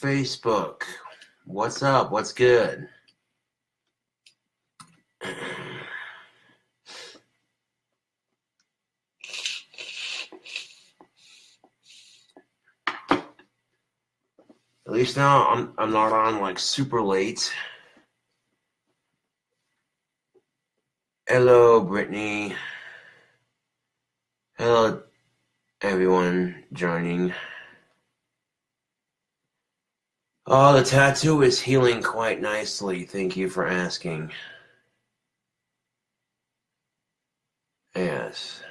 Facebook. What's up? What's good? At least now I'm not on like super late. Hello, Brittany. Hello, everyone joining. Oh, the tattoo is healing quite nicely. Thank you for asking. Yes.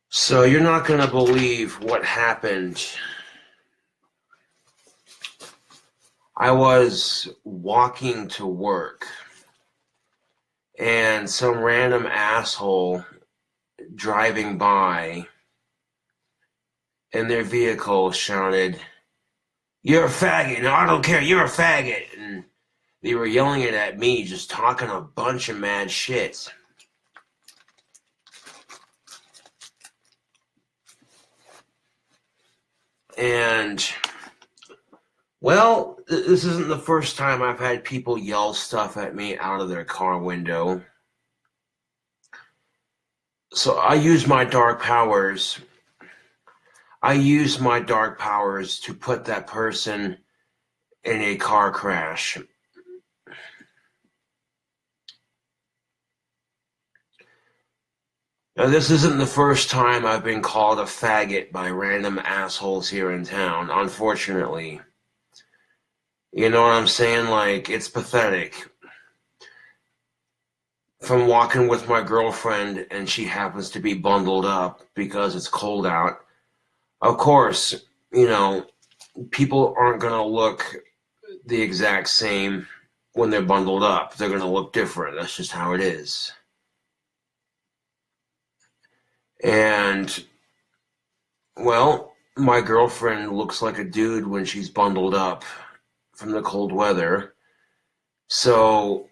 So you're not going to believe what happened. I was walking to work and some random asshole driving by in their vehicle shouted, "You're a faggot." No, I don't care. You're a faggot. And they were yelling it at me, just talking a bunch of mad shit. And, well, this isn't the first time I've had people yell stuff at me out of their car window. So I use my dark powers. I use my dark powers to put that person in a car crash. Now, this isn't the first time I've been called a faggot by random assholes here in town, unfortunately. You know what I'm saying? Like, it's pathetic. From walking with my girlfriend and she happens to be bundled up because it's cold out. Of course, you know, people aren't going to look the exact same when they're bundled up. They're going to look different. That's just how it is. And, well, my girlfriend looks like a dude when she's bundled up from the cold weather. So,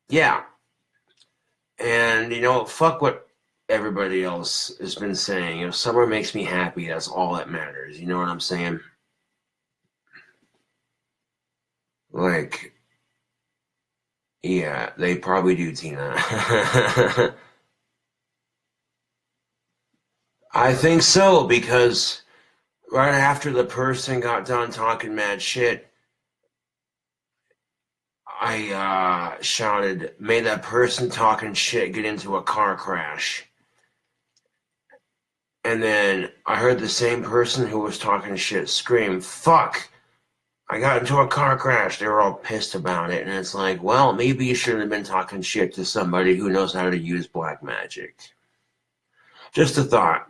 yeah. And, you know, fuck what everybody else has been saying. If summer makes me happy, that's all that matters. You know what I'm saying? Like, yeah, they probably do, Tina. I think so, because right after the person got done talking mad shit, I shouted, "May that person talking shit get into a car crash." And then I heard the same person who was talking shit scream, "Fuck, I got into a car crash." They were all pissed about it. And it's like, well, maybe you shouldn't have been talking shit to somebody who knows how to use black magic. Just a thought.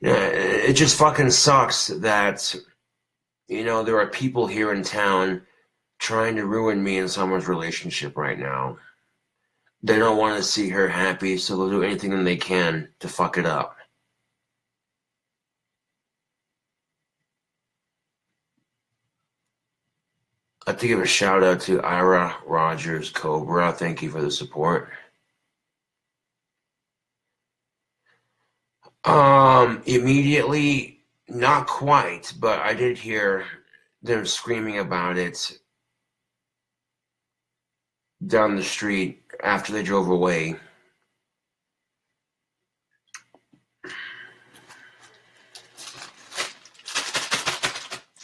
Yeah, it just fucking sucks that, you know, there are people here in town trying to ruin me and someone's relationship right now. They don't want to see her happy, so they'll do anything they can to fuck it up. I'd like to give a shout out to Ira Rogers Cobra. Thank you for the support. Immediately, not quite, but I did hear them screaming about it down the street after they drove away.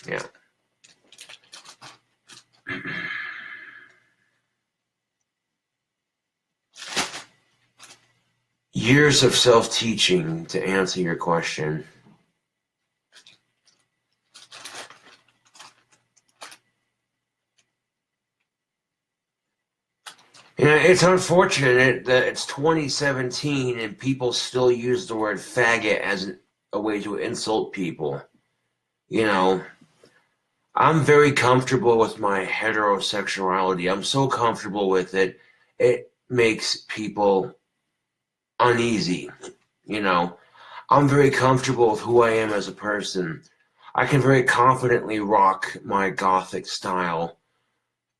Yeah. Years of self-teaching to answer your question. Yeah, it's unfortunate that it's 2017 and people still use the word faggot as a way to insult people. You know, I'm very comfortable with my heterosexuality. I'm so comfortable with it, it makes people uneasy. You know, I'm very comfortable with who I am as a person. I can very confidently rock my gothic style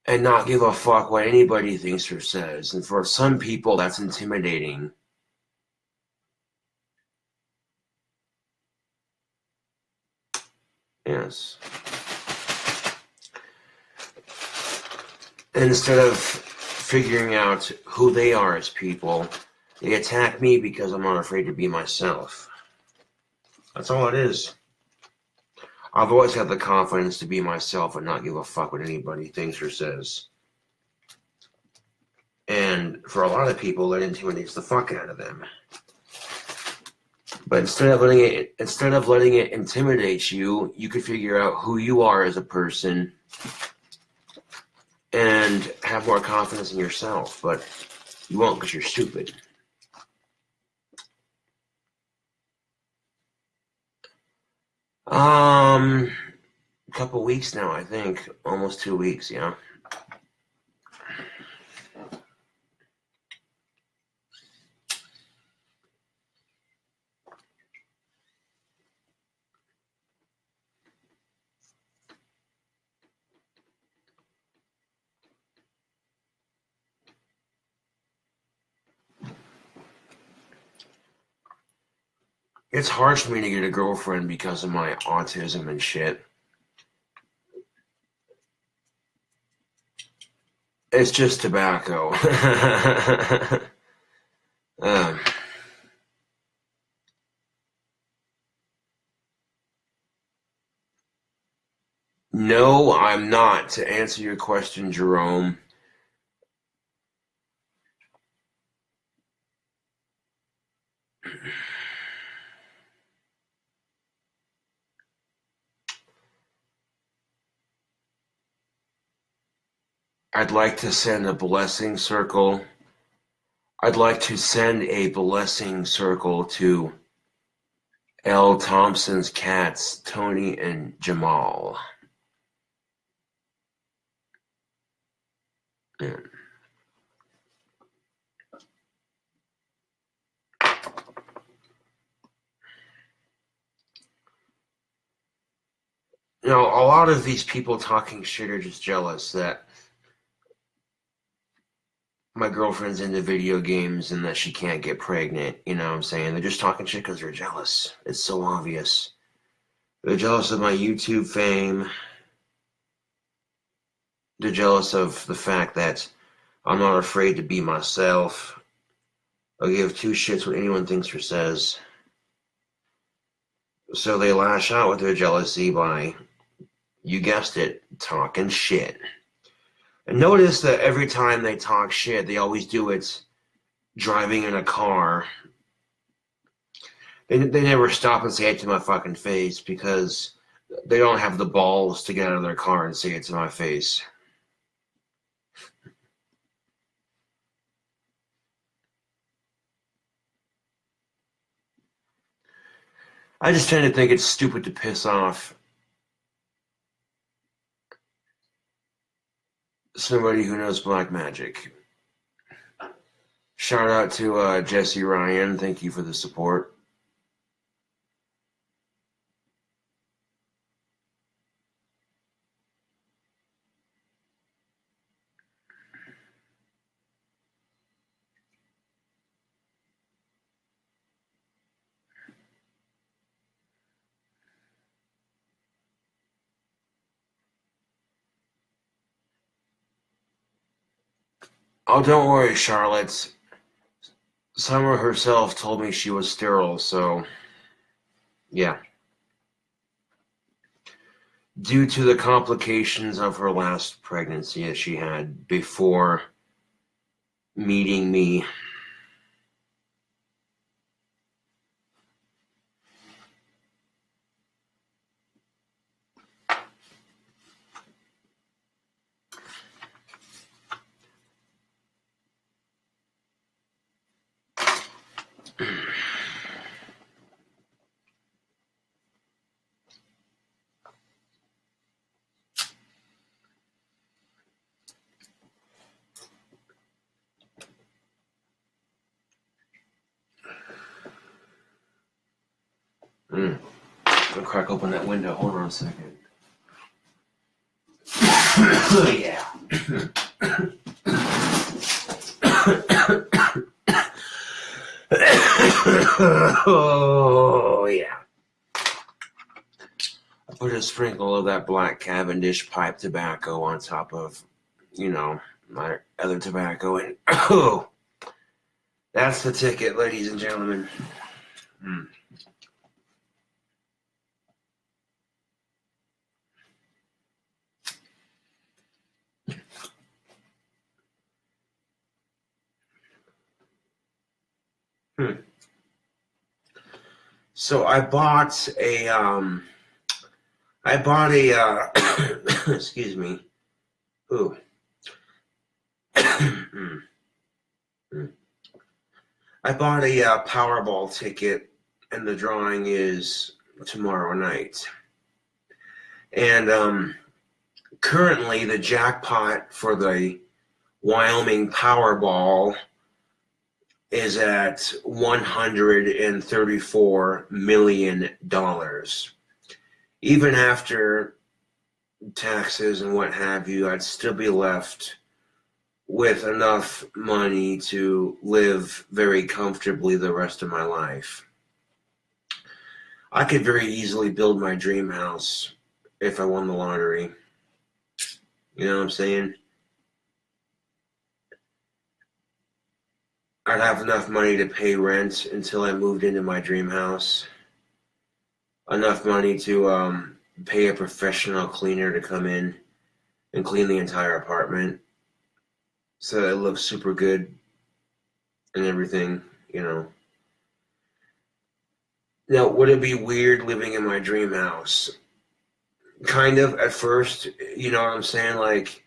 and not give a fuck what anybody thinks or says. And for some people, that's intimidating. Yes. And instead of figuring out who they are as people, they attack me because I'm not afraid to be myself. That's all it is. I've always had the confidence to be myself and not give a fuck what anybody thinks or says. And for a lot of people, that intimidates the fuck out of them. But instead of letting it intimidate you, you could figure out who you are as a person and have more confidence in yourself. But you won't because you're stupid. A couple weeks now, I think. Almost 2 weeks, yeah. It's hard for me to get a girlfriend because of my autism and shit. It's just tobacco. um, no, I'm not. To answer your question, Jerome, I'd like to send a blessing circle. I'd like to send a blessing circle to L. Thompson's cats, Tony and Jamal. Yeah. You know, a lot of these people talking shit are just jealous that my girlfriend's into video games and that she can't get pregnant. You know what I'm saying? They're just talking shit because they're jealous. It's so obvious. They're jealous of my YouTube fame. They're jealous of the fact that I'm not afraid to be myself. I'll give two shits what anyone thinks or says. So they lash out with their jealousy by, you guessed it, talking shit. And notice that every time they talk shit, they always do it driving in a car. They never stop and say it to my fucking face because they don't have the balls to get out of their car and say it to my face. I just tend to think it's stupid to piss off somebody who knows black magic. Shout out to Jesse Ryan. Thank you for the support. Oh, don't worry, Charlotte. Summer herself told me she was sterile, so yeah. Due to the complications of her last pregnancy that she had before meeting me. I'll crack open that window. Hold on a second. Oh, yeah. Oh, yeah. I put a sprinkle of that black Cavendish pipe tobacco on top of, my other tobacco. And, oh, that's the ticket, ladies and gentlemen. So I bought excuse me. Ooh. I bought a Powerball ticket, and the drawing is tomorrow night. And currently, the jackpot for the Wyoming Powerball is at $134 million. Even after taxes and what have you, I'd still be left with enough money to live very comfortably the rest of my life. I could very easily build my dream house if I won the lottery. You know what I'm saying? I'd have enough money to pay rent until I moved into my dream house. Enough money to pay a professional cleaner to come in and clean the entire apartment so that it looks super good and everything, Now, would it be weird living in my dream house? Kind of at first, you know what I'm saying? Like,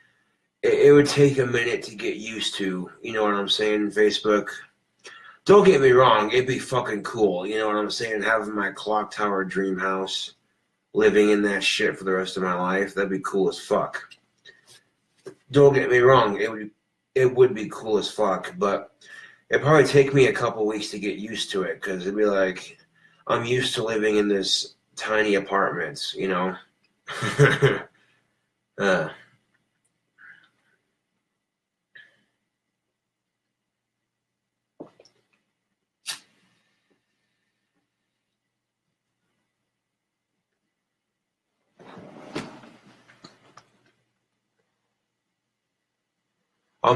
it would take a minute to get used to, you know what I'm saying? Facebook. Don't get me wrong, it'd be fucking cool, you know what I'm saying? Having my clock tower dream house, living in that shit for the rest of my life, that'd be cool as fuck. Don't get me wrong, it would be cool as fuck, but it'd probably take me a couple weeks to get used to it, because it'd be like, I'm used to living in this tiny apartment, uh,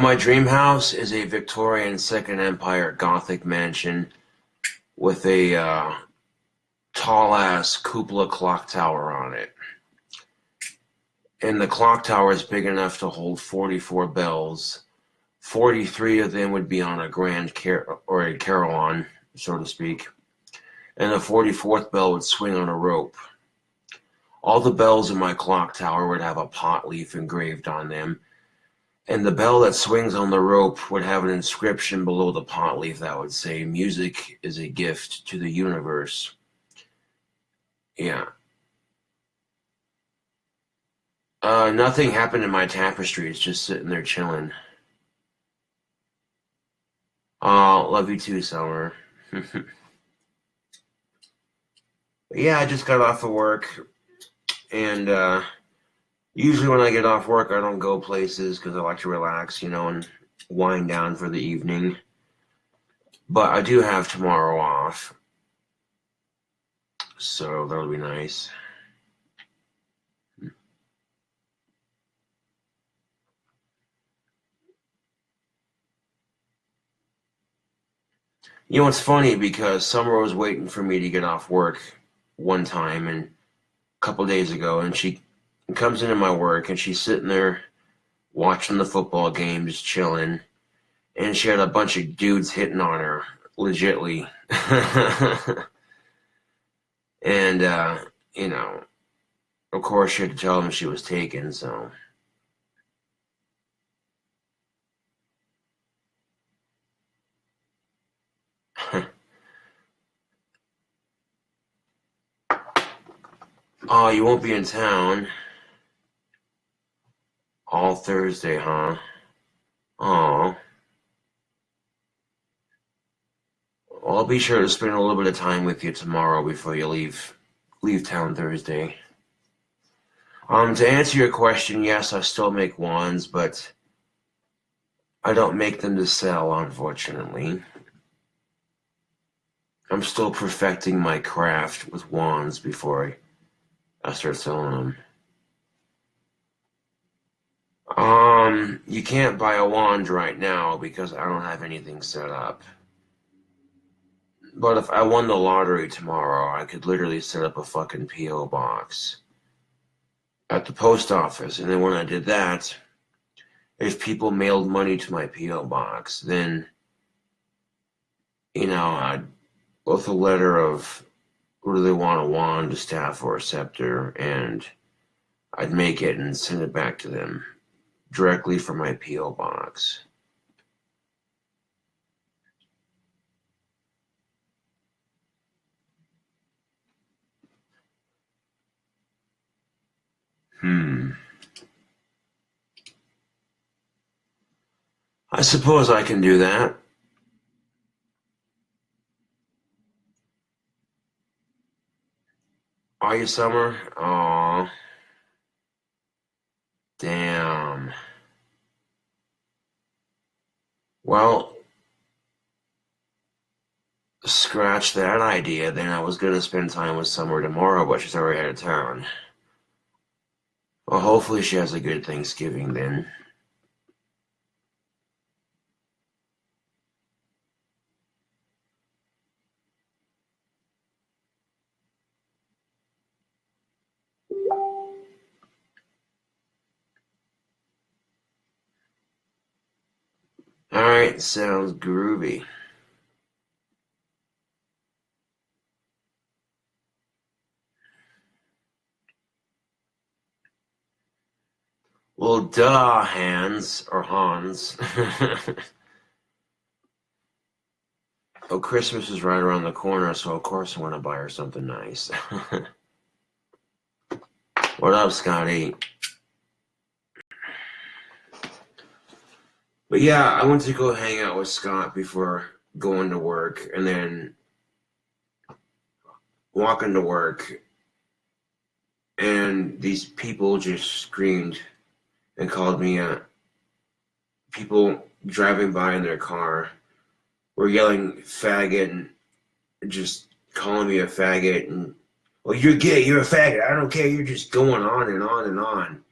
my dream house is a Victorian Second Empire Gothic mansion with a tall-ass cupola clock tower on it. And the clock tower is big enough to hold 44 bells. 43 of them would be on a or a carillon, so to speak. And the 44th bell would swing on a rope. All the bells in my clock tower would have a pot leaf engraved on them. And the bell that swings on the rope would have an inscription below the pot leaf that would say, "Music is a gift to the universe." Yeah. Nothing happened in my tapestry. It's just sitting there chilling. Love you too, Summer. Yeah, I just got off of work, and usually when I get off work, I don't go places because I like to relax, and wind down for the evening. But I do have tomorrow off, so that'll be nice. It's funny because Summer was waiting for me to get off work one time and a couple days ago, and she comes into my work and she's sitting there watching the football game, just chilling, and she had a bunch of dudes hitting on her, legitly. And of course she had to tell them she was taken, so. Oh, you won't be in town all Thursday, huh? Oh. Well, I'll be sure to spend a little bit of time with you tomorrow before you leave town Thursday. To answer your question, yes, I still make wands, but I don't make them to sell, unfortunately. I'm still perfecting my craft with wands before I start selling them. You can't buy a wand right now because I don't have anything set up. But if I won the lottery tomorrow, I could literally set up a fucking P.O. box at the post office. And then when I did that, if people mailed money to my P.O. box, then, I'd both a letter of whether they want a wand, a staff, or a scepter, and I'd make it and send it back to them directly from my P.O. box. I suppose I can do that. Are you, Summer? Aw. Damn. Well, scratch that idea. Then I was going to spend time with Summer tomorrow, but she's already out of town. Well, hopefully she has a good Thanksgiving then. Alright, sounds groovy. Well, duh, Hans, or Hans. Oh, Christmas is right around the corner, so of course I want to buy her something nice. What up, Scotty? But yeah, I went to go hang out with Scott before going to work, and then walking to work, and these people just screamed and called me people driving by in their car were yelling faggot and just calling me a faggot and, well, you're gay, you're a faggot, I don't care, you're just going on and on and on.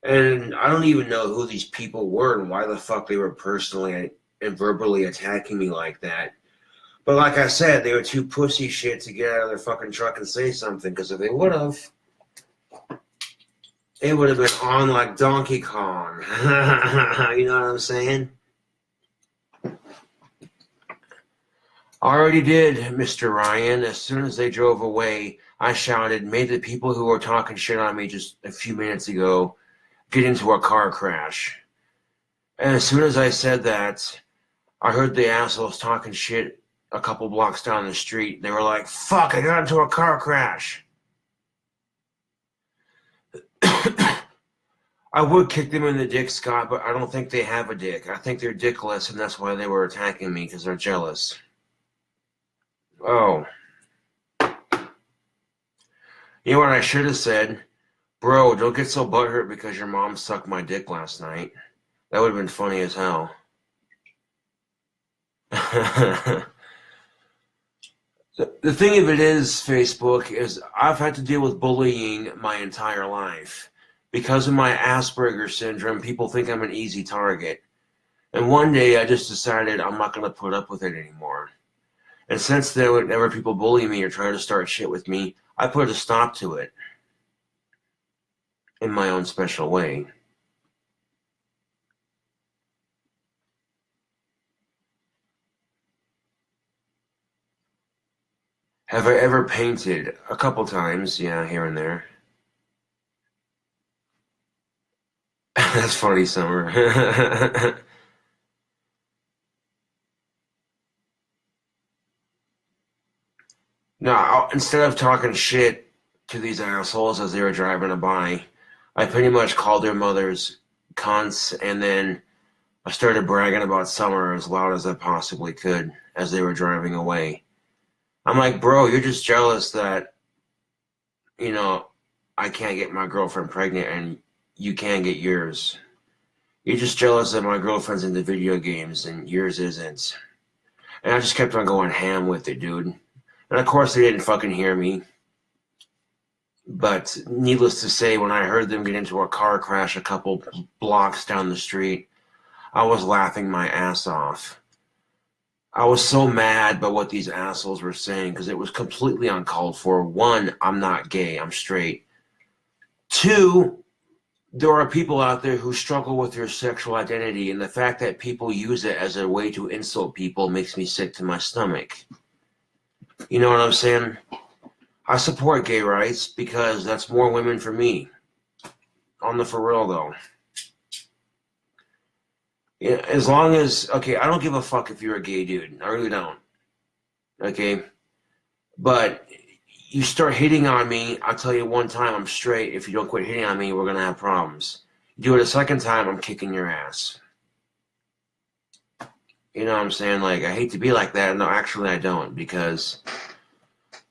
And I don't even know who these people were and why the fuck they were personally and verbally attacking me like that. But like I said, they were too pussy shit to get out of their fucking truck and say something, because if they would have, it would have been on like Donkey Kong. You know what I'm saying? Already did, Mr. Ryan. As soon as they drove away, I shouted, "May the people who were talking shit on me just a few minutes ago get into a car crash." And as soon as I said that, I heard the assholes talking shit a couple blocks down the street. They were like, "Fuck, I got into a car crash." I would kick them in the dick, Scott, but I don't think they have a dick. I think they're dickless, and that's why they were attacking me, because they're jealous. Oh. You know what I should have said? Bro, don't get so butthurt because your mom sucked my dick last night. That would have been funny as hell. The thing of it is, Facebook, is I've had to deal with bullying my entire life. Because of my Asperger's syndrome, people think I'm an easy target. And one day I just decided I'm not going to put up with it anymore. And since then, whenever people bully me or try to start shit with me, I put a stop to it. In my own special way. Have I ever painted? A couple times, yeah, here and there. That's funny, Summer. No, instead of talking shit to these assholes as they were driving by, I pretty much called their mothers cunts, and then I started bragging about Summer as loud as I possibly could as they were driving away. I'm like, bro, you're just jealous that, you know, I can't get my girlfriend pregnant and you can get yours. You're just jealous that my girlfriend's into video games and yours isn't. And I just kept on going ham with it, dude. And of course, they didn't fucking hear me. But needless to say, when I heard them get into a car crash a couple blocks down the street, I was laughing my ass off. I was so mad by what these assholes were saying because it was completely uncalled for. One, I'm not gay, I'm straight. Two, there are people out there who struggle with their sexual identity, and the fact that people use it as a way to insult people makes me sick to my stomach. You know what I'm saying? I support gay rights because that's more women for me. On the for real, though. Yeah, as long as, okay, I don't give a fuck if you're a gay dude. I really don't. Okay? But you start hitting on me, I'll tell you one time I'm straight. If you don't quit hitting on me, we're going to have problems. You do it a second time, I'm kicking your ass. You know what I'm saying? Like, I hate to be like that. No, actually, I don't. Because,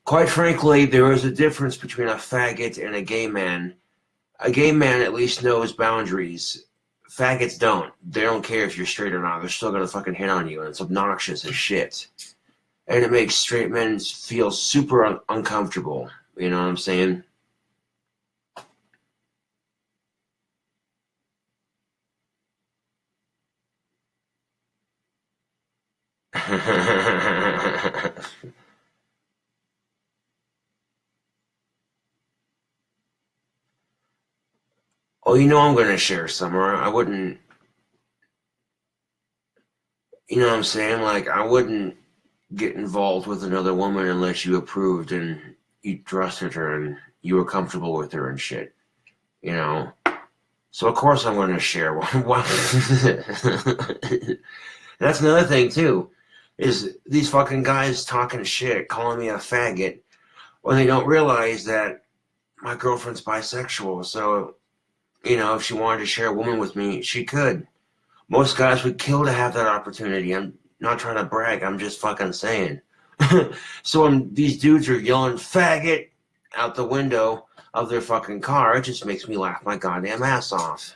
quite frankly, there is a difference between a faggot and a gay man. A gay man at least knows boundaries. Faggots don't. They don't care if you're straight or not. They're still going to fucking hit on you. And it's obnoxious as shit. And it makes straight men feel super uncomfortable. You know what I'm saying? Oh, you know I'm going to share somewhere. I wouldn't, you know what I'm saying? Like, I wouldn't get involved with another woman unless you approved and you trusted her and you were comfortable with her and shit. You know? So, of course, I'm going to share one. That's another thing, too, is these fucking guys talking shit, calling me a faggot, when they don't realize that my girlfriend's bisexual. So, you know, if she wanted to share a woman with me, she could. Most guys would kill to have that opportunity. I'm not trying to brag. I'm just fucking saying. So when these dudes are yelling faggot out the window of their fucking car, it just makes me laugh my goddamn ass off.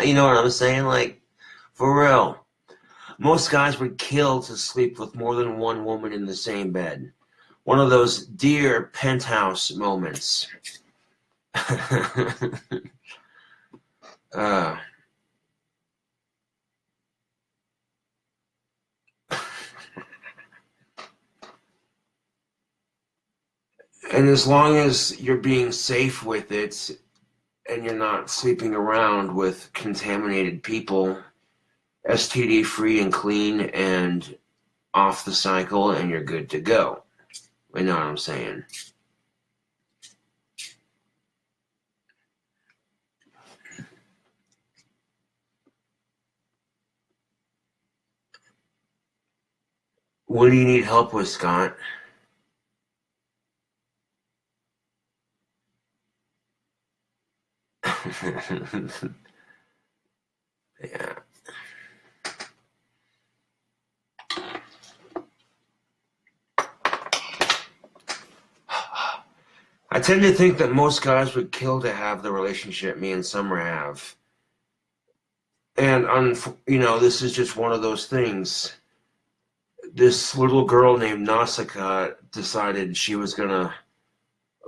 You know what I'm saying? Like, for real. Most guys would kill to sleep with more than one woman in the same bed. One of those dear penthouse moments. uh, and as long as you're being safe with it and you're not sleeping around with contaminated people, STD free and clean and off the cycle, and you're good to go. You know what I'm saying? What do you need help with, Scott? Yeah. I tend to think that most guys would kill to have the relationship me and Summer have. And, you know, this is just one of those things. This little girl named Nausicaa decided she was going to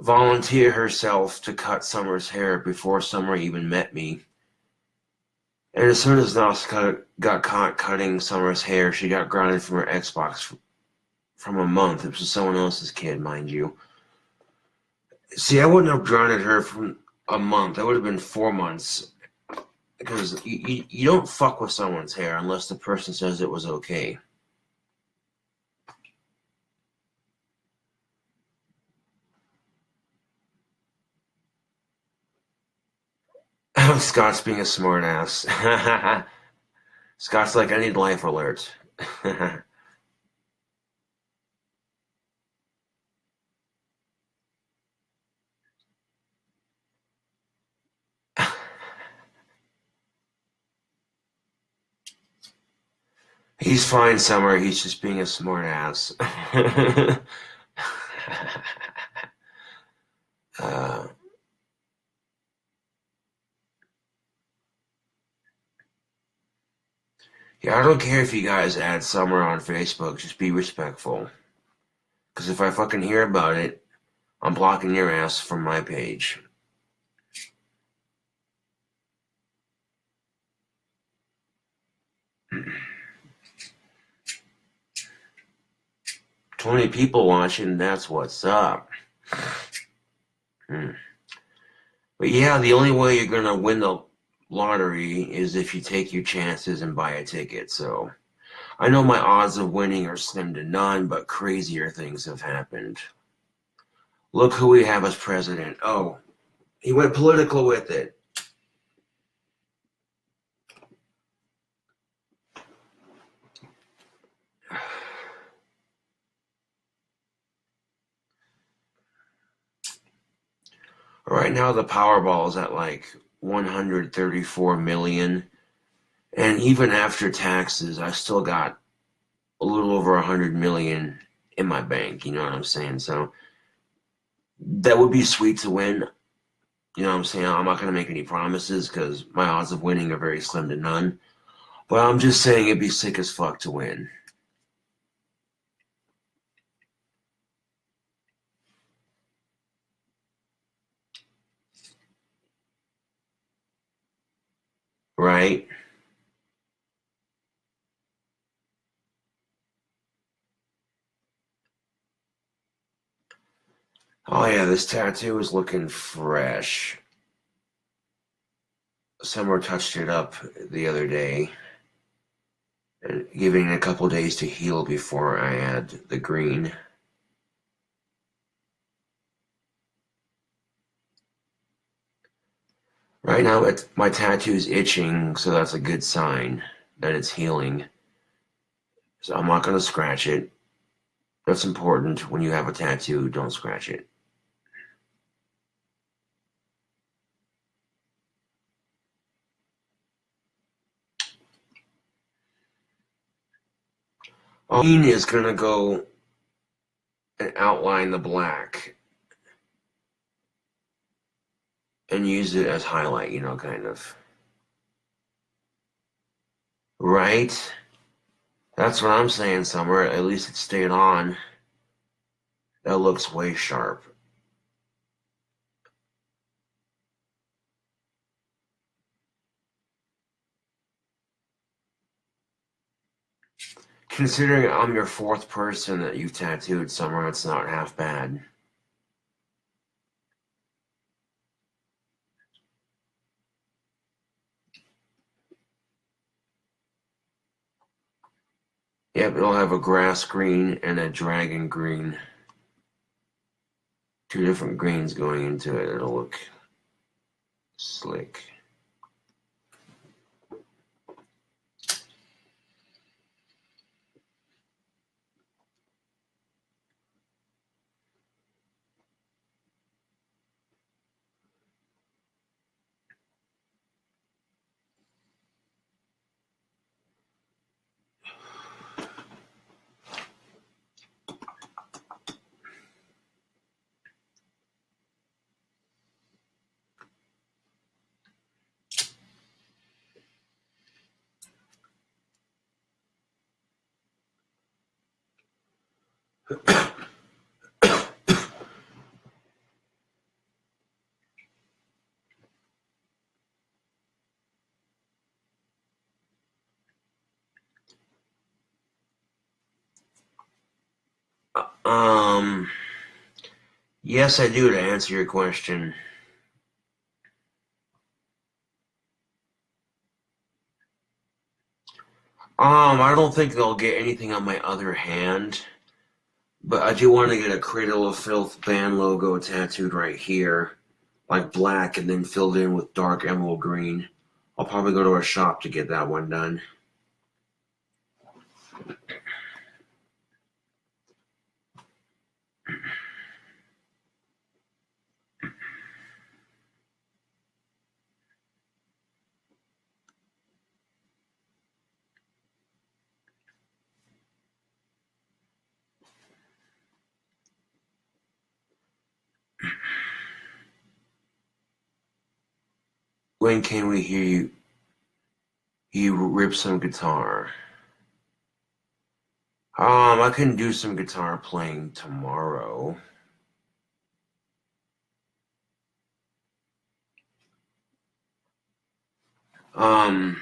volunteer herself to cut Summer's hair before Summer even met me. And as soon as Nausicaa got caught cutting Summer's hair, she got grounded from her Xbox from a month. It was someone else's kid, mind you. See, I wouldn't have grounded her from a month. That would have been 4 months. Because you don't fuck with someone's hair unless the person says it was okay. Scott's being a smartass. Scott's like, I need life alert. He's fine, Summer. He's just being a smart ass. uh, yeah, I don't care if you guys add Summer on Facebook. Just be respectful. Because if I fucking hear about it, I'm blocking your ass from my page. Mm. 20 people watching, that's what's up. Mm. But yeah, the only way you're gonna win the lottery is if you take your chances and buy a ticket. So I know my odds of winning are slim to none, but crazier things have happened. Look who we have as president. Oh, he went political with it. Right now, the Powerball is at like 134 million, and even after taxes, I still got a little over 100 million in my bank. You know what I'm saying? So that would be sweet to win. You know what I'm saying? I'm not going to make any promises because my odds of winning are very slim to none. But I'm just saying it'd be sick as fuck to win. Right? Oh yeah, this tattoo is looking fresh. Summer touched it up the other day, and giving it a couple days to heal before I add the green. Right now, my tattoo's itching, so that's a good sign that it's healing. So I'm not going to scratch it. That's important. When you have a tattoo, don't scratch it. Green is going to go and outline the black and use it as highlight, kind of. Right? That's what I'm saying, Summer. At least it stayed on. That looks way sharp. Considering I'm your fourth person that you've tattooed, Summer, it's not half bad. Yep, it'll have a grass green and a dragon green. Two different greens going into it. It'll look slick. Um, yes, I do, to answer your question. I don't think they'll get anything on my other hand, but I do want to get a Cradle of Filth band logo tattooed right here, like black, and then filled in with dark emerald green. I'll probably go to a shop to get that one done. When can we hear you rip some guitar? I can do some guitar playing tomorrow. Um,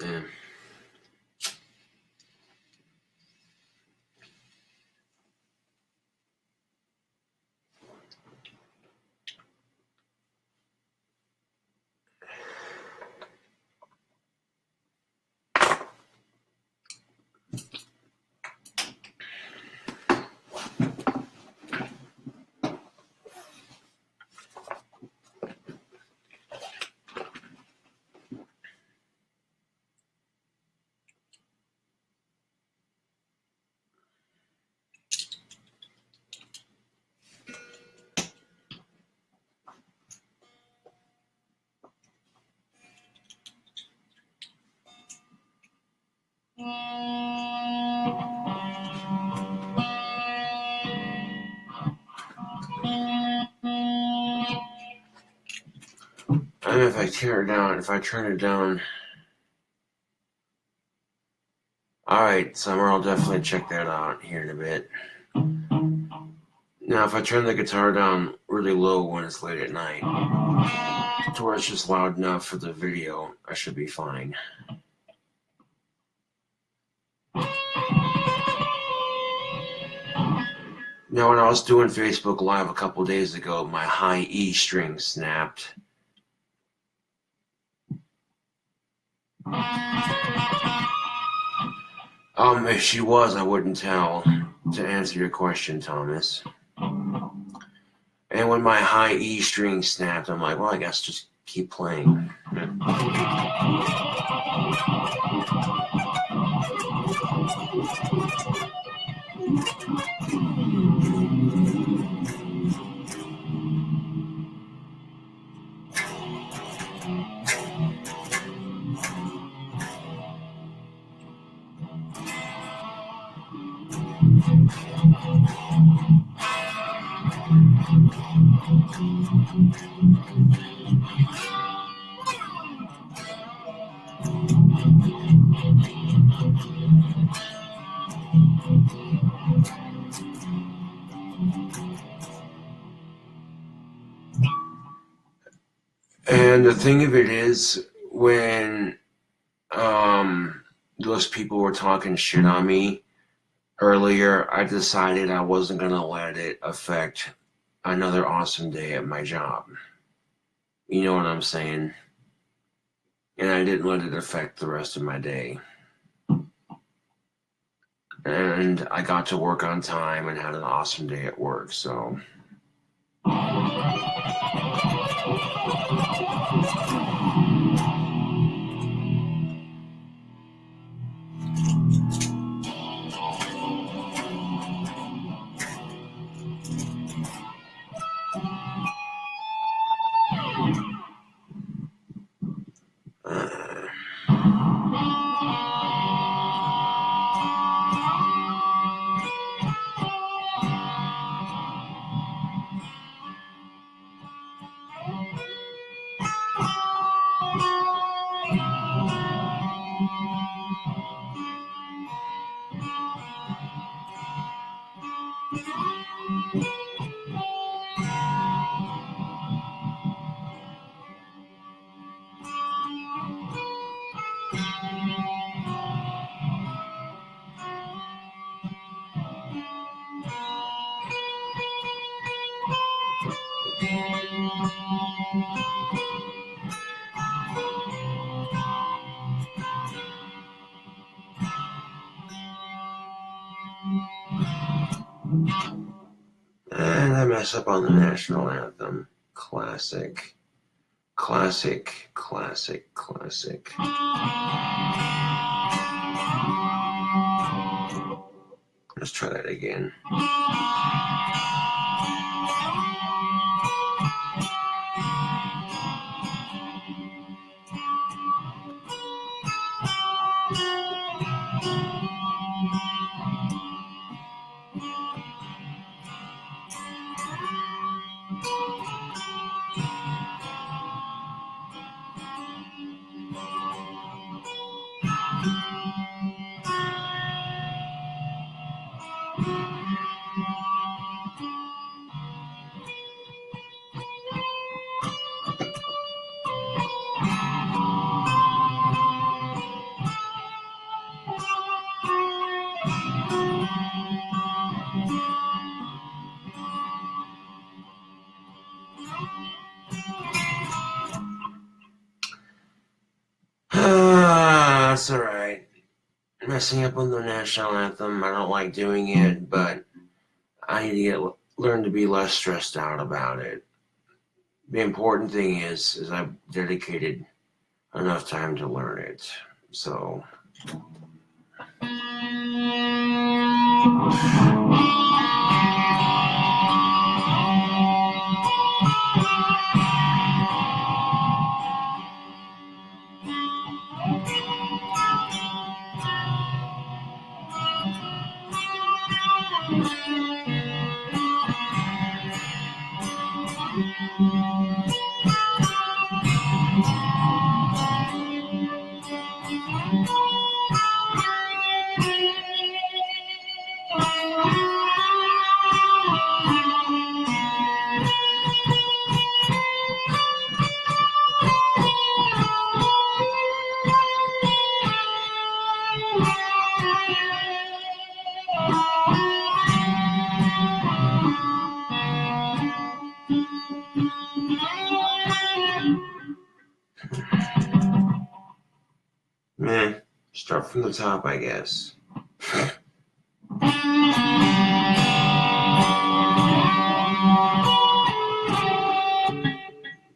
eh. And if I turn it down. Alright, Summer, I'll definitely check that out here in a bit. Now, if I turn the guitar down really low when it's late at night, to where it's just loud enough for the video, I should be fine. Now, when I was doing Facebook Live a couple days ago, my high E string snapped. If she was, I wouldn't tell, to answer your question, Thomas. And when my high E string snapped, I'm like, well, I guess just keep playing. And the thing of it is, when those people were talking shit on me earlier, I decided I wasn't going to let it affect another awesome day at my job. You know what I'm saying? And I didn't let it affect the rest of my day. And I got to work on time and had an awesome day at work, so. And I mess up on the national anthem. Classic. Classic. Classic. Classic. Let's try that again. That's alright. Messing up on the national anthem, I don't like doing it, but I need to learn to be less stressed out about it. The important thing is I've dedicated enough time to learn it. So start from the top, I guess.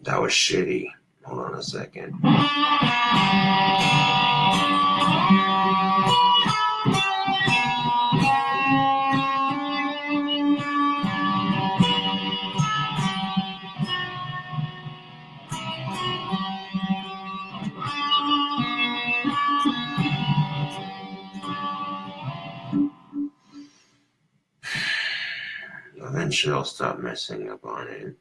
That was shitty. Hold on a second. Eventually I'll stop messing up on it.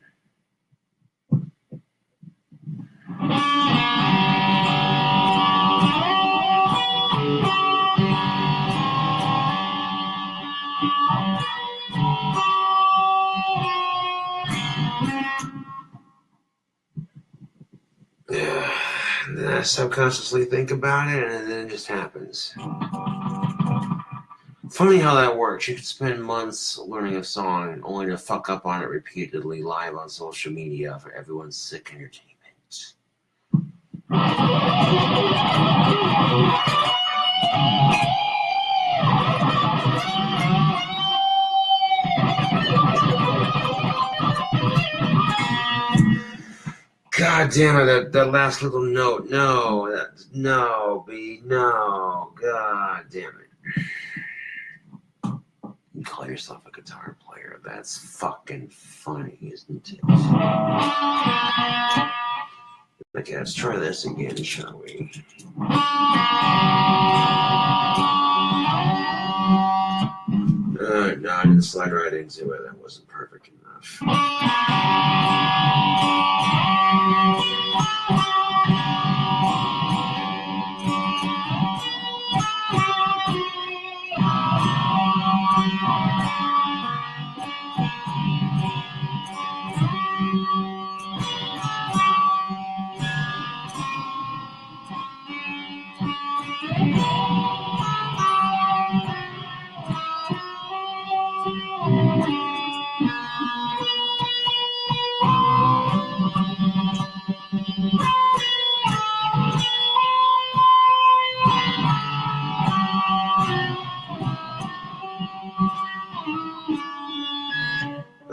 And then I subconsciously think about it, and then it just happens. Funny how that works. You could spend months learning a song only to fuck up on it repeatedly live on social media for everyone's sick entertainment. God damn it, that last little note. No, B, no. God damn it. You call yourself a guitar player. That's fucking funny, isn't it? Okay, let's try this again, shall we? No, I didn't slide right into it. That wasn't perfect enough.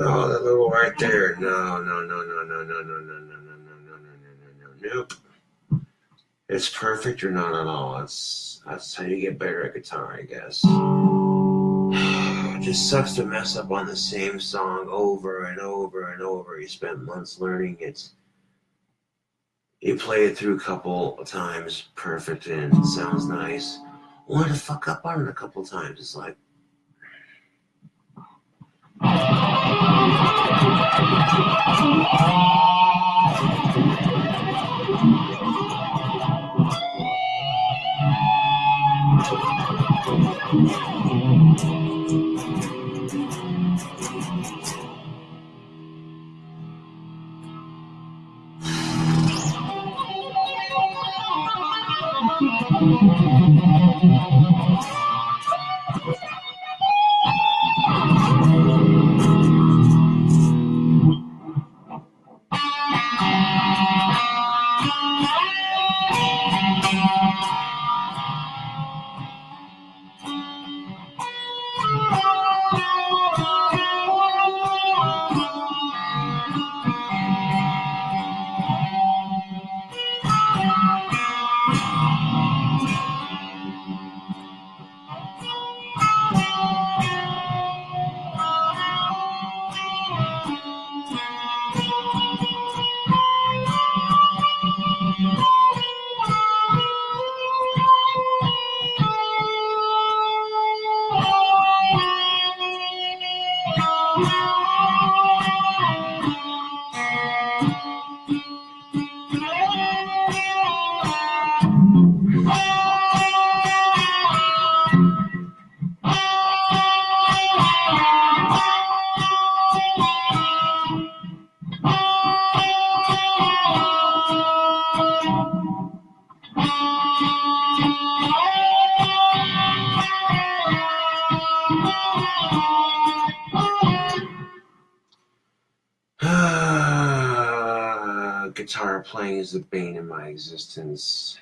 Oh, that little right there. No. Nope. It's perfect or not at all. That's how you get better at guitar, I guess. It just sucks to mess up on the same song over and over and over. You spent months learning it. You play it through a couple of times, perfect, and it sounds nice. Only to fuck up on it a couple of times. It's like, guitar playing is the bane of my existence.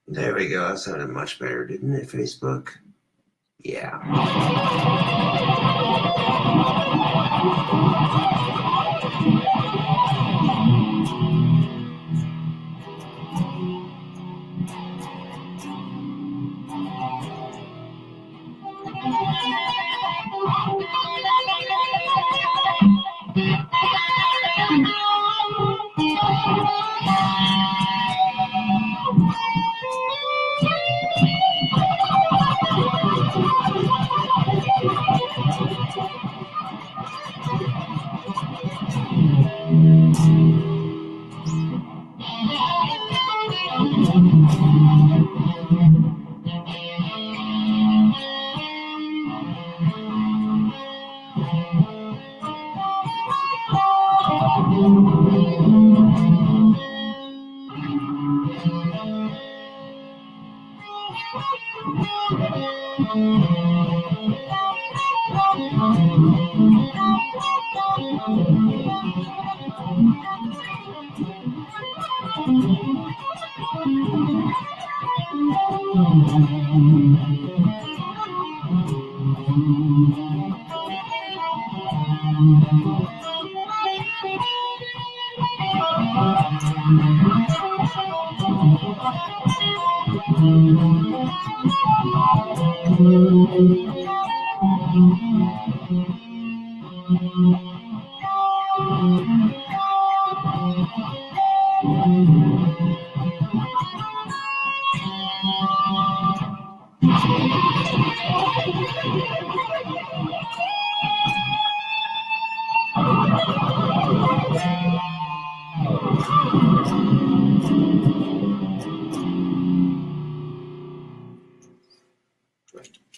There we go. That sounded much better, didn't it, Facebook? Yeah.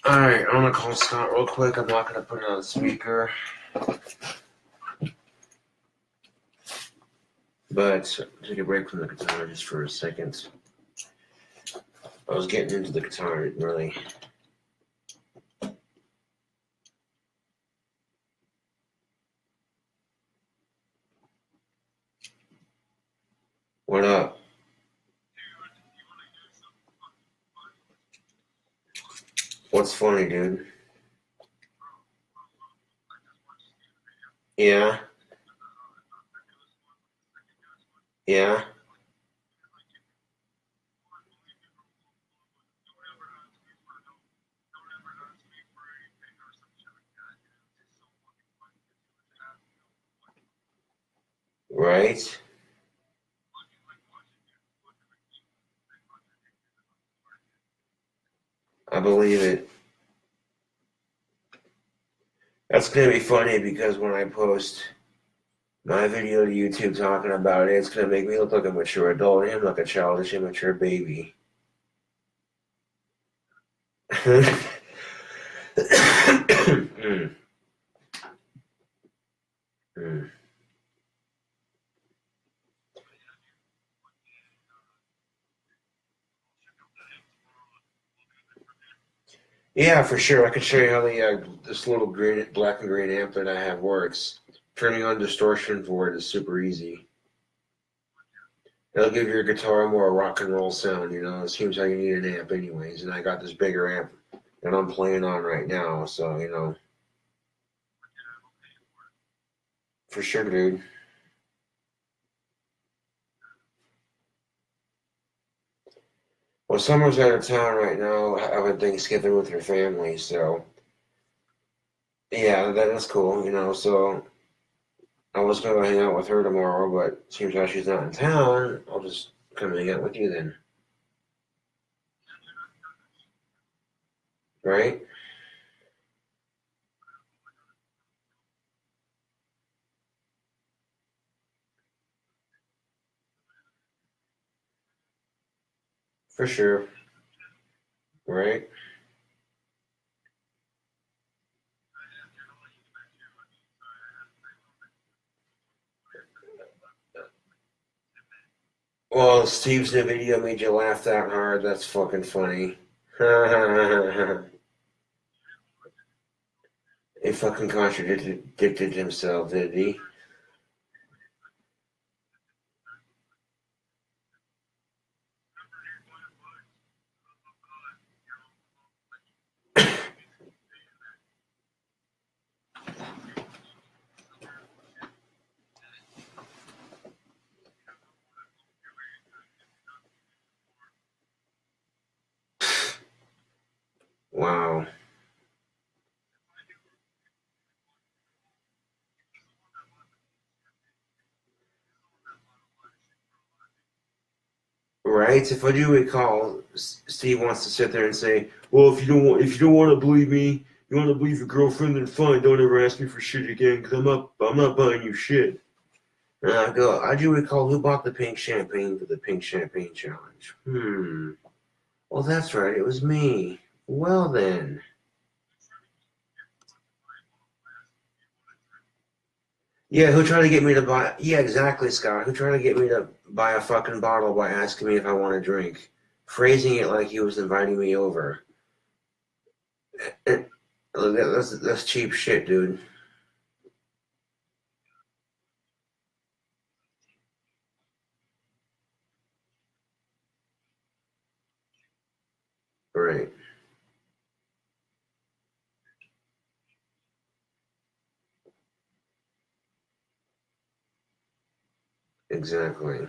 Alright, I'm gonna call Scott real quick. I'm not gonna put it on speaker. But take a break from the guitar just for a second. I was getting into the guitar, didn't really. What up? What's funny, dude? Yeah? Yeah? Right? I believe it. That's gonna be funny because when I post my video to YouTube talking about it, it's gonna make me look like a mature adult and him like a childish, immature baby. mm. Mm. Yeah, for sure. I can show you how this little green, black and green amp that I have works. Turning on distortion for it is super easy. It'll give your guitar a more rock and roll sound, you know. It seems like you need an amp anyways, and I got this bigger amp that I'm playing on right now, so you know, for sure, dude. Well, Summer's out of town right now having Thanksgiving with her family, so yeah, that's cool, you know. So I was gonna hang out with her tomorrow, but seems like she's not in town. I'll just come hang out with you then, right? For sure, right? Well, Steve's new video made you laugh that hard. That's fucking funny. He fucking contradicted himself, did he? Wow. Right? If I do recall, Steve wants to sit there and say, "Well, if you don't want to believe me, you want to believe your girlfriend, then fine. Don't ever ask me for shit again, because I'm not buying you shit." And I go, I do recall who bought the pink champagne for the pink champagne challenge. Well, that's right. It was me. Well then. Yeah, who tried to get me to buy? Yeah, exactly, Scott. Who tried to get me to buy a fucking bottle by asking me if I want a drink, phrasing it like he was inviting me over. That's cheap shit, dude. Right, exactly.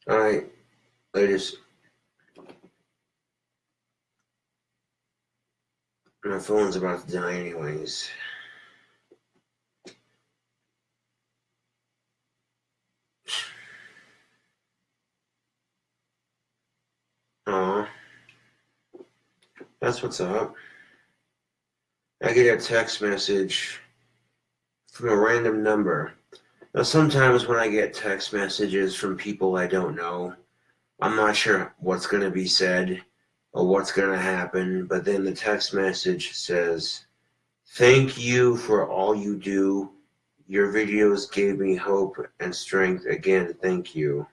I just my phone's about to die anyways. Oh, that's what's up. I get a text message from a random number. Now, sometimes when I get text messages from people I don't know, I'm not sure what's going to be said or what's going to happen, but then the text message says, "Thank you for all you do. Your videos gave me hope and strength. Again, thank you."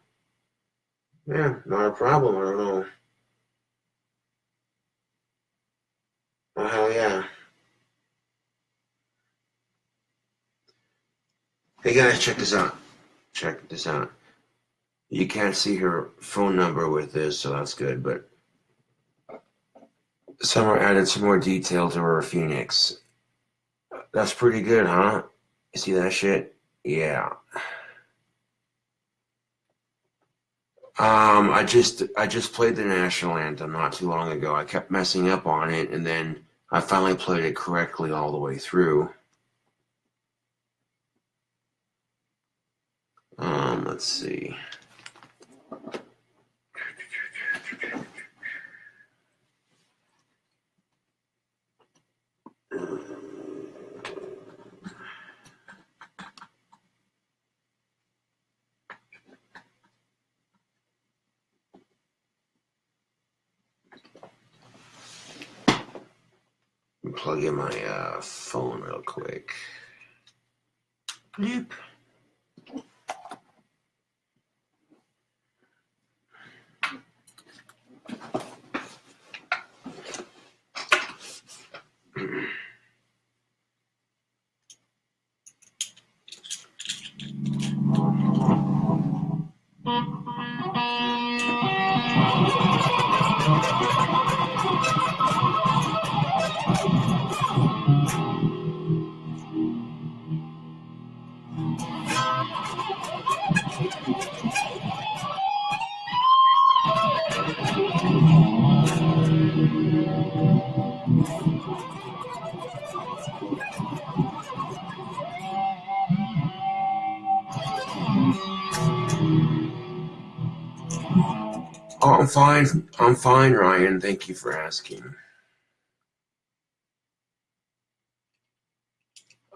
Yeah, not a problem. I don't know. Oh, hell yeah. Hey guys, check this out. Check this out. You can't see her phone number with this, so that's good, but Summer added some more detail to her Phoenix. That's pretty good, huh? You see that shit? Yeah. I just played the national anthem not too long ago. I kept messing up on it, and then I finally played it correctly all the way through. Let's see. Plug in my phone real quick. Bloop. Oh, I'm fine. I'm fine, Ryan. Thank you for asking.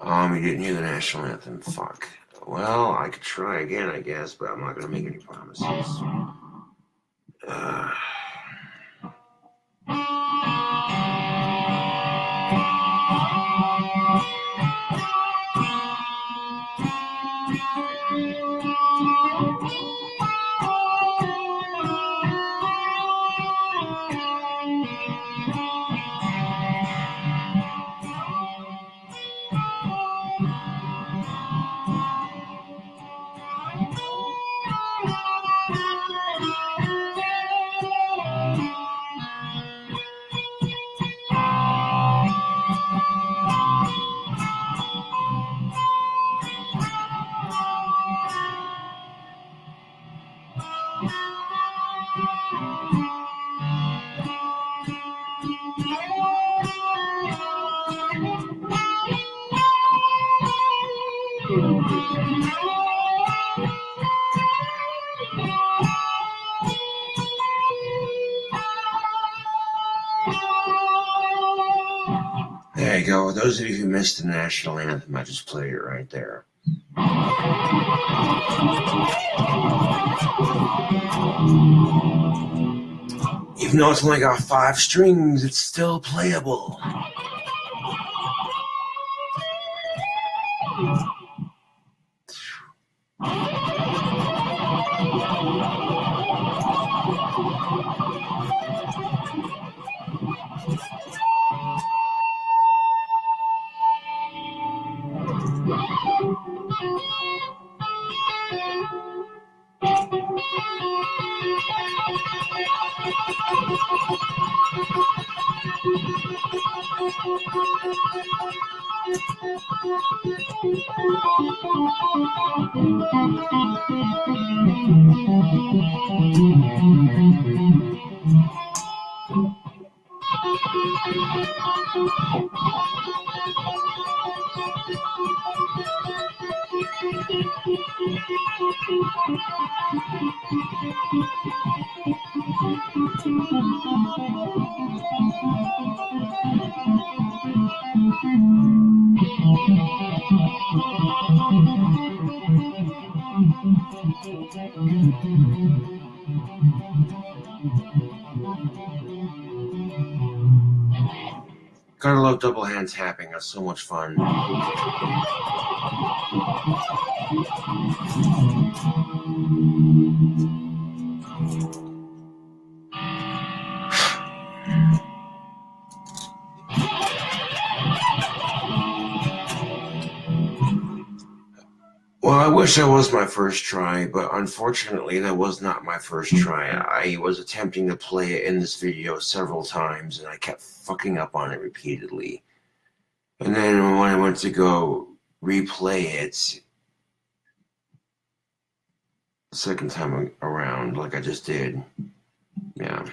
You didn't hear the national anthem. Fuck. Well, I could try again, I guess, but I'm not gonna make any promises. Uh, there you go. Those of you who missed the national anthem, I just played it right there. Even though it's only got 5 strings, it's still playable. Gotta love double hand tapping. That's so much fun. Well, I wish that was my first try, but unfortunately that was not my first try. I was attempting to play it in this video several times, and I kept fucking up on it repeatedly. And then when I went to go replay it the second time around, like I just did, yeah.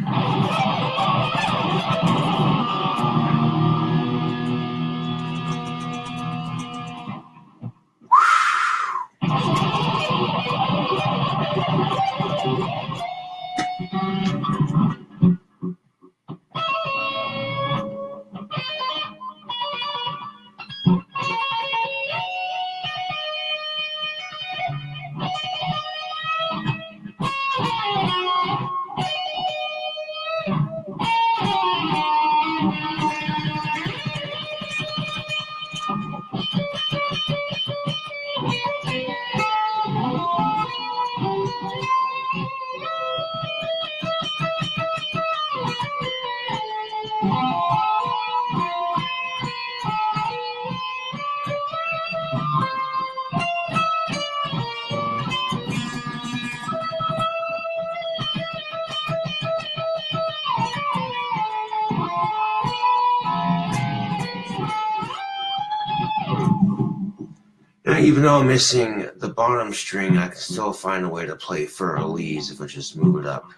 Now, even though I'm missing the bottom string, I can still find a way to play fur-elise if I just move it up.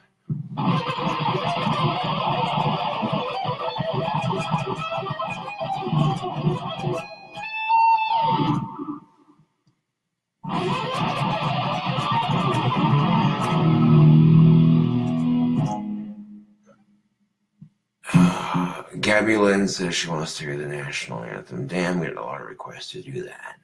Gabby Lynn says she wants to hear the national anthem. Damn, we had a lot of requests to do that.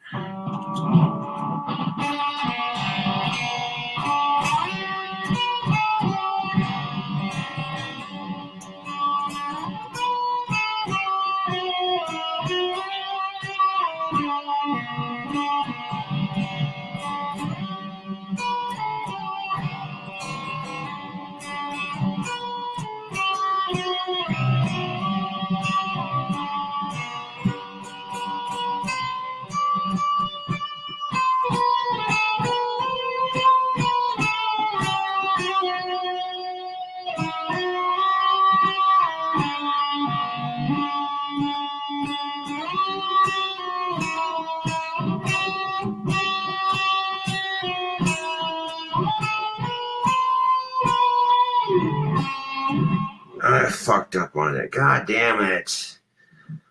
I fucked up on it. God damn it.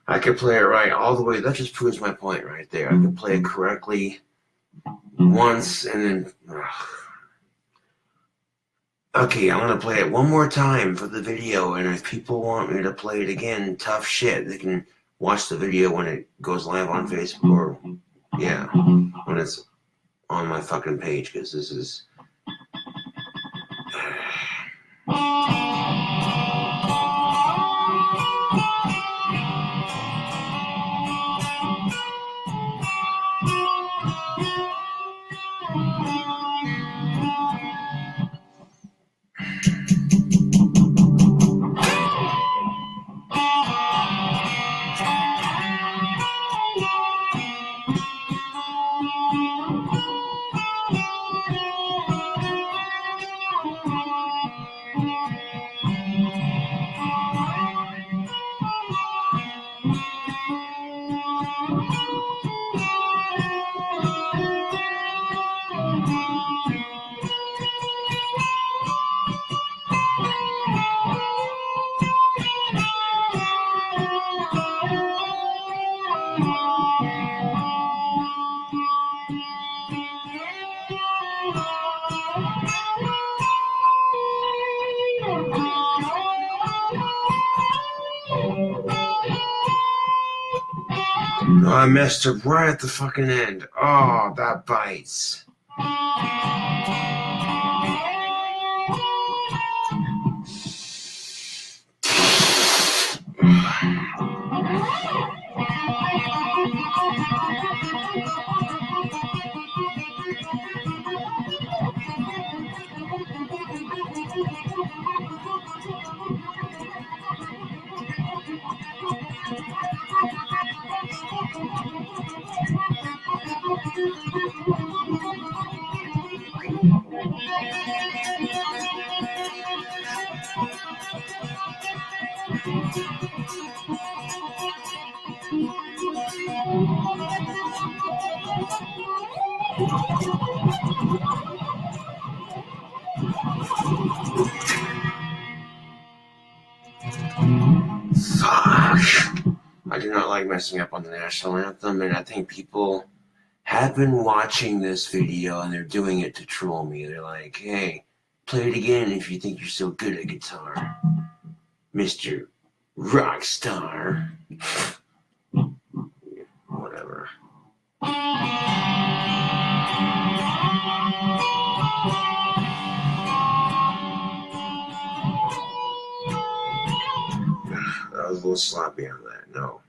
I could play it right all the way. That just proves my point right there. I could play it correctly once and then... Okay, I'm going to play it one more time for the video, and if people want me to play it again, tough shit, they can watch the video when it goes live on Facebook, or, yeah, when it's on my fucking page, because this is... messed up right at the fucking end. Oh, that bites. Fuck. I do not like messing up on the national anthem, and I think people have been watching this video and they're doing it to troll me. They're like, hey, play it again if you think you're so good at guitar, Mr. Rockstar. Whatever. I was a little sloppy on that, no.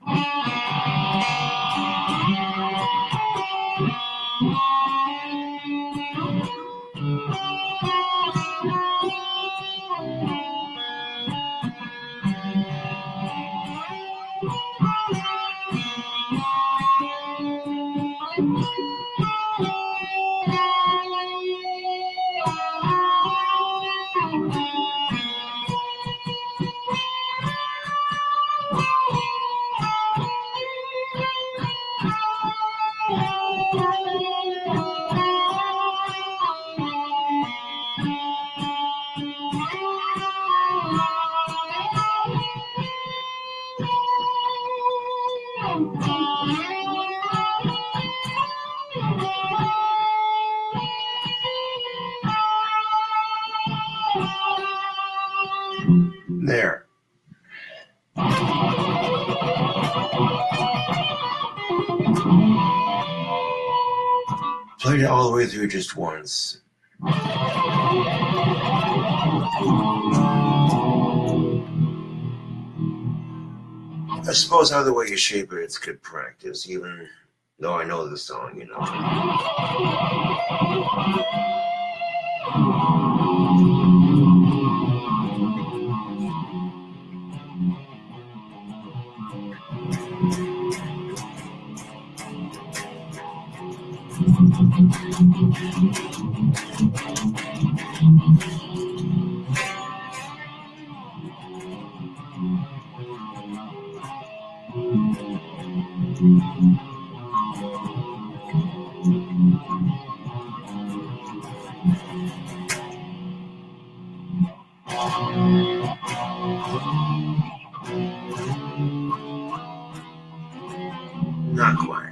There. Played it all the way through just once. I suppose either way you shape it, it's good practice, even though I know the song, you know. Not quite.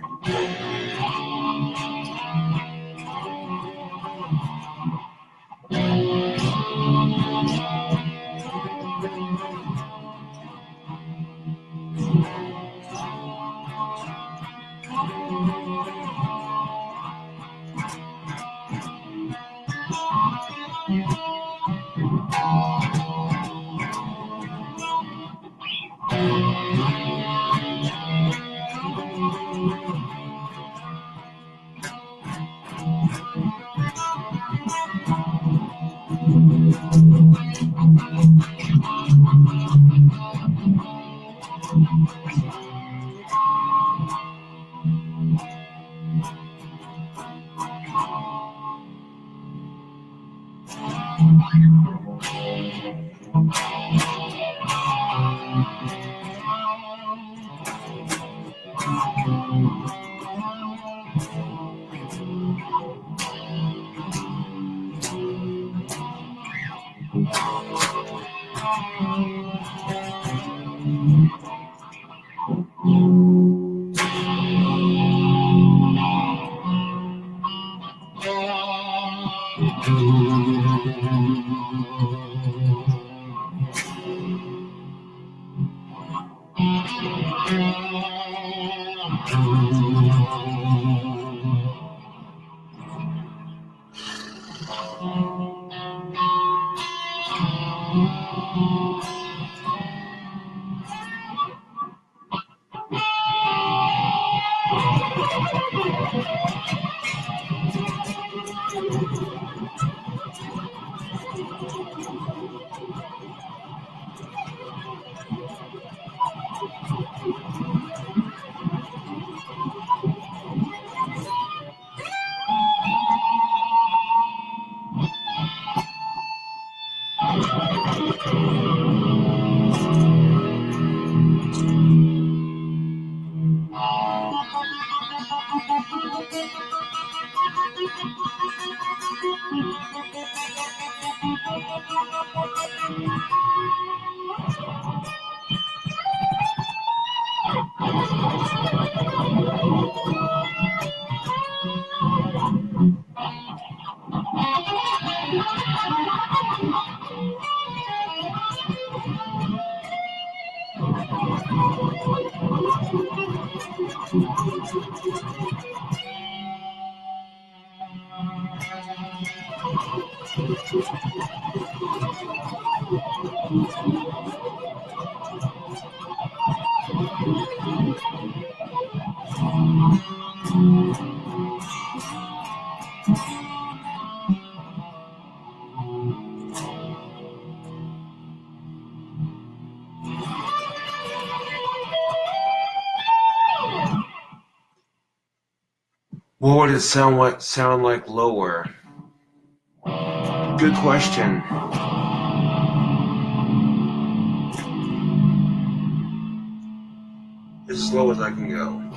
What would it sound like lower? Good question. As low as I can go.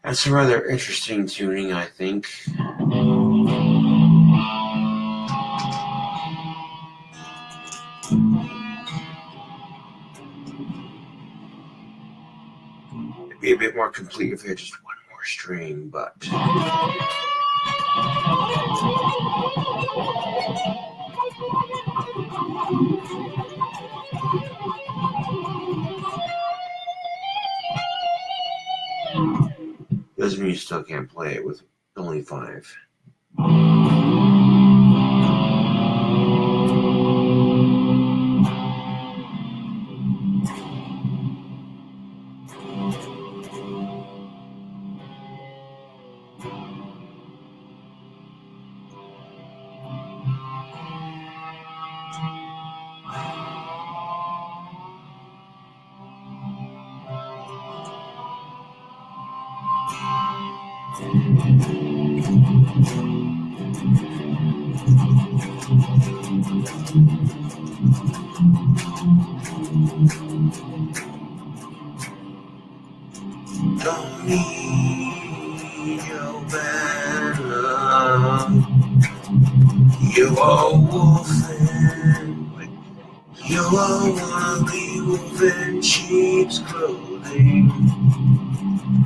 That's a rather interesting tuning, I think. It'd be a bit more complete if we had just one more string, but... doesn't mean you still can't play it with only 5. Don't need your bad love. You are wolfing. You are wannabe wolf in sheep's clothing.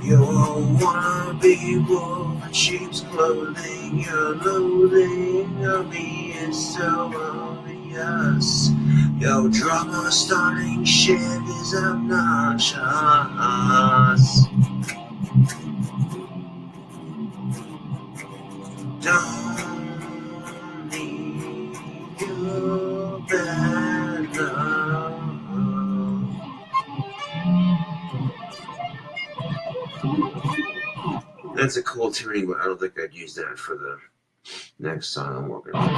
You are wannabe wolf in sheep's clothing. Your loathing of me is so obvious. Your drama starting shit is obnoxious. Don't need your bad love. That's a cool tuning, but I don't think I'd use that for the next song I'm working on.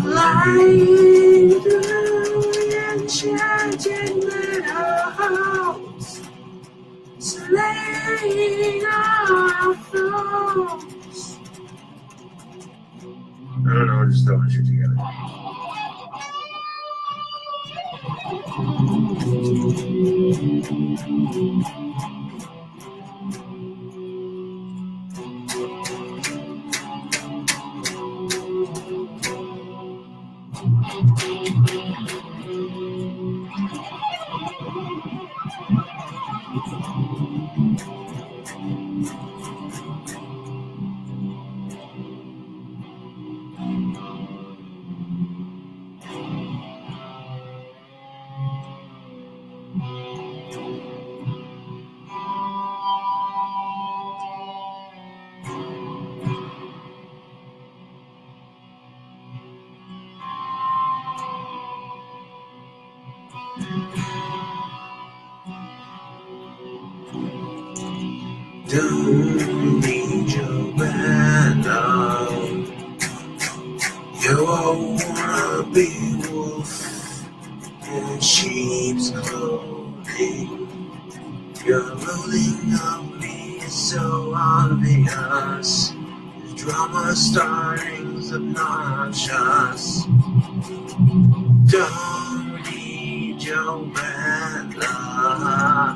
Flying through enchanted meadows, slaying our foes. I don't know, just throwing shit together. Don't need your bad love. You all wanna be wolf in sheep's clothing. You're rolling on me, it's so obvious. The drama starting's obnoxious. Don't need your bad love.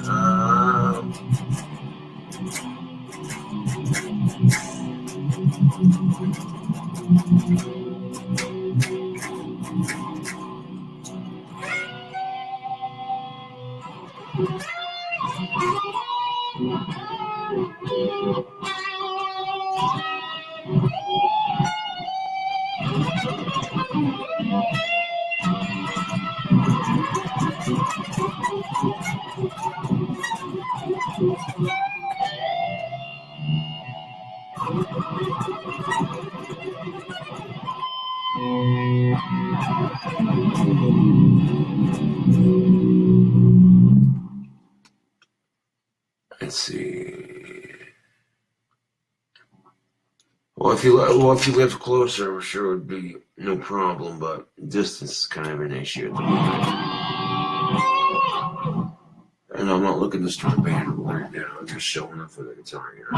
Let's see. Well, if you lived closer, I'm sure it would be no problem. But distance is kind of an issue at the moment. And I'm not looking to start a band right now. I'm just showing up for the guitar here.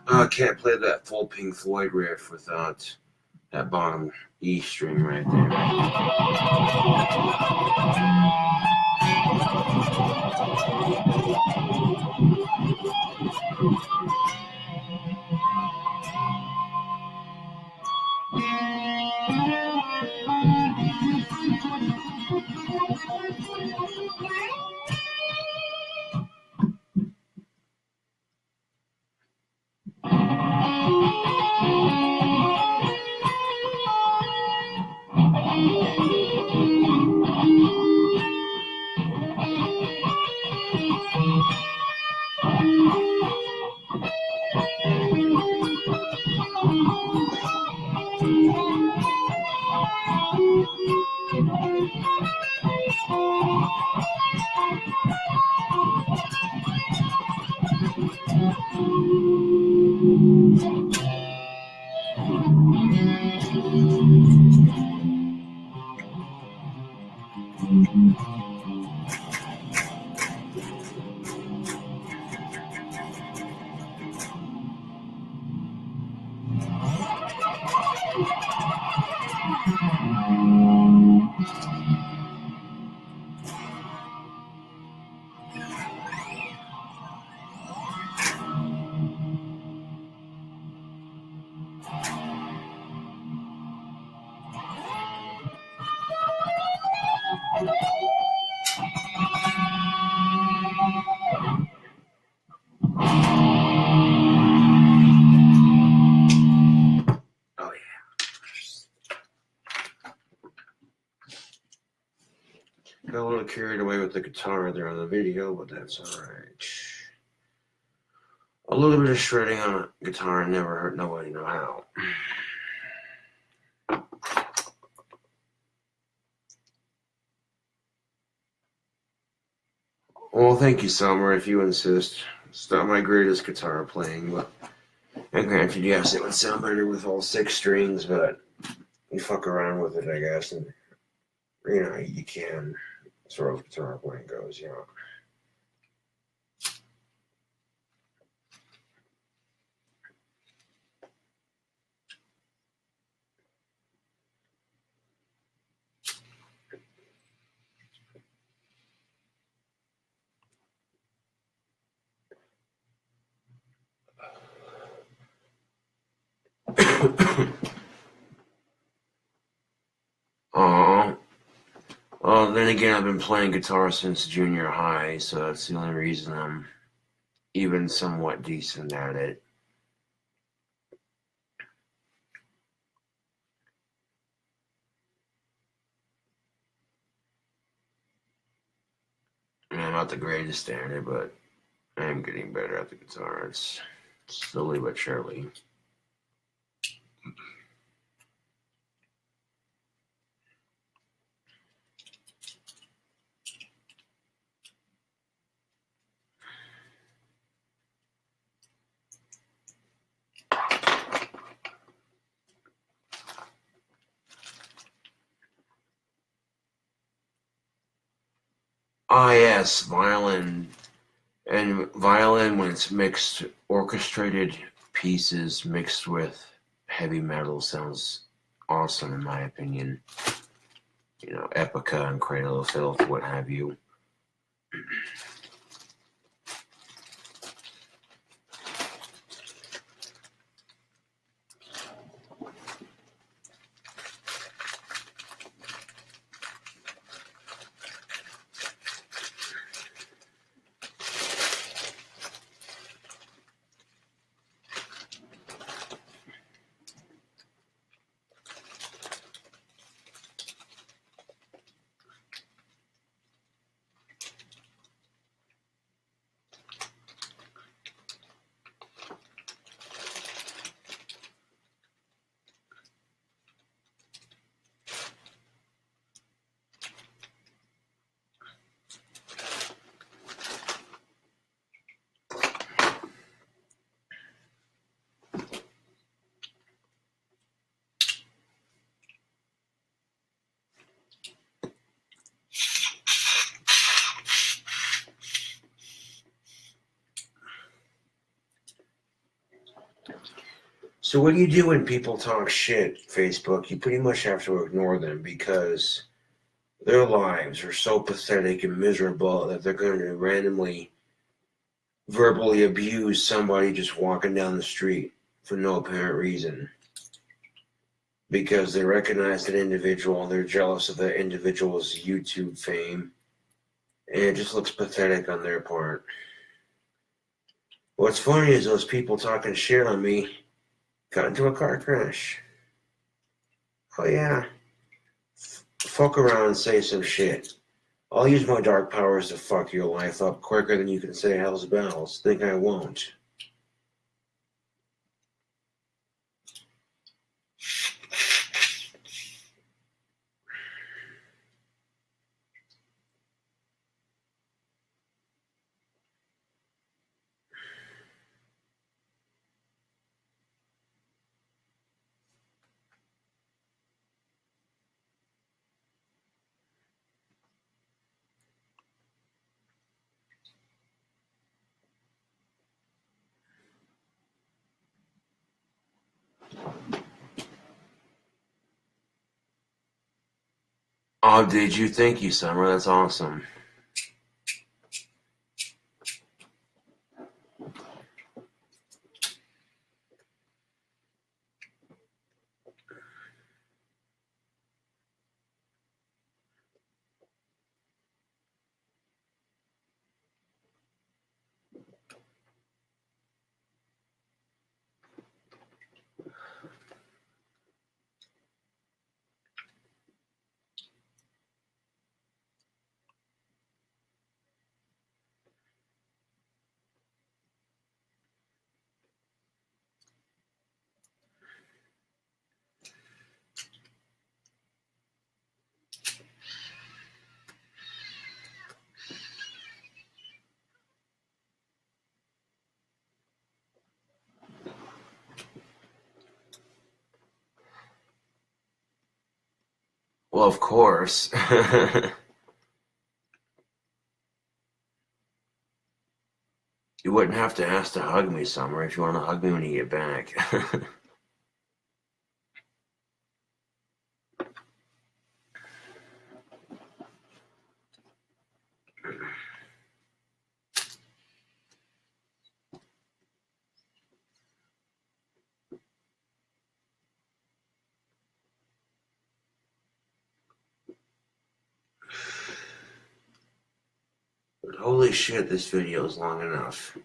I can't play that full Pink Floyd riff without that bottom E string right there. Oh yeah. Got a little carried away with the guitar there on the video, but that's alright. A little bit of shredding on a guitar never hurt nobody, no how. Well, thank you, Summer, if you insist. It's not my greatest guitar playing, but and granted, yes, it would sound better with all 6 strings, but you fuck around with it, I guess, and you know, you can, as far as guitar playing goes, you know. Aw. Well, then again, I've been playing guitar since junior high, so that's the only reason I'm even somewhat decent at it. And I'm not the greatest at it, but I am getting better at the guitar. It's slowly but surely. Ah, yes, violin. And violin, when it's mixed, orchestrated pieces mixed with heavy metal, sounds awesome, in my opinion. You know, Epica and Cradle of Filth, what have you. So what do you do when people talk shit, Facebook? You pretty much have to ignore them because their lives are so pathetic and miserable that they're going to randomly verbally abuse somebody just walking down the street for no apparent reason. Because they recognize that individual and they're jealous of that individual's YouTube fame. And it just looks pathetic on their part. What's funny is those people talking shit on me got into a car crash. Oh yeah. Fuck around and say some shit. I'll use my dark powers to fuck your life up quicker than you can say hell's bells. Think I won't. Oh, did you? Thank you, Summer. That's awesome. Well, of course. You wouldn't have to ask to hug me, Summer, if you want to hug me when you get back. Holy shit, this video is long enough.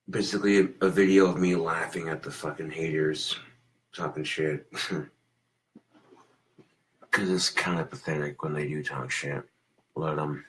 Basically, a video of me laughing at the fucking haters talking shit. Because it's kind of pathetic when they do talk shit. Let them.